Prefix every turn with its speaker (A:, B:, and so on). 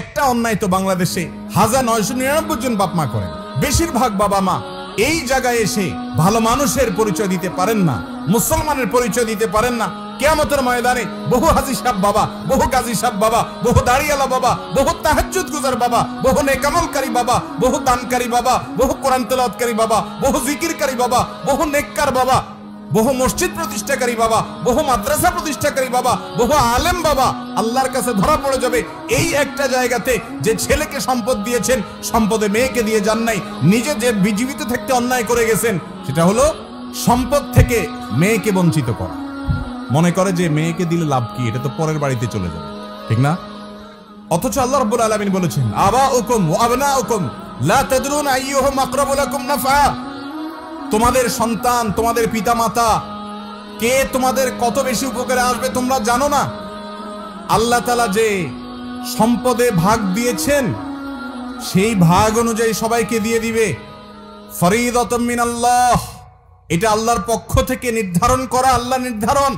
A: একটা অন্যায় তো বাংলাদেশে 1999 জন বাপ মা করেন। বেশিরভাগ বাবা মা এই জায়গায় এসে ভালো মানুষের পরিচয় দিতে পারেন না, মুসলমানের পরিচয় দিতে পারেন না। কিয়ামতের ময়দানে বহু হাজী সাহেব বাবা, বহু গাজী সাহেব বাবা, বহু দাড়িওয়ালা বাবা, বহু তাহাজ্জুদ গুজার বাবা, বহু নেকামলকারী বাবা, বহু দানকারী বাবা, বহু কোরআন তেলাওয়াতকারী বাবা, বহু জিকিরকারী বাবা, বহু নেককার বাবা, বহু মসজিদ প্রতিষ্ঠাকারী বাবা, বহু মাদ্রাসা প্রতিষ্ঠাকারী বাবা, বহু আলেম বাবা আল্লাহর কাছে ধরা পড়ে যাবে এই একটা জায়গাতে যে ছেলেকে সম্পদ দিয়েছেন, সম্পদে মেয়েকে দিয়ে যান নাই, নিজে যে জীবিত থাকতে অন্যায় করে গেছেন, সেটা হলো সম্পদ থেকে মেয়েকে বঞ্চিত করা। মনে করে যে মেয়েকে দিলে লাভ কি, এটা তো পরের বাড়িতে চলে যাবে, ঠিক না? অথচ আল্লাহ রাব্বুল আলামিন বলেছেন, আবাউকুম ওয়া আবনাউকুম লা তাদরুন আইয়ুহুম আকরাবু লাকুম নাফআ। তোমাদের সন্তান, তোমাদের পিতামাতা কে তোমাদের কত বেশি উপকারে আসবে তোমরা জানো না। আল্লাহ তাআলা যে সম্পদে ভাগ দিয়েছেন সেই ভাগ অনুযায়ী সবাইকে দিয়ে দিবে। ফরিদাতুম মিনাল্লাহ, এটা আল্লাহর পক্ষ থেকে নির্ধারণ করা, আল্লাহ নির্ধারণ।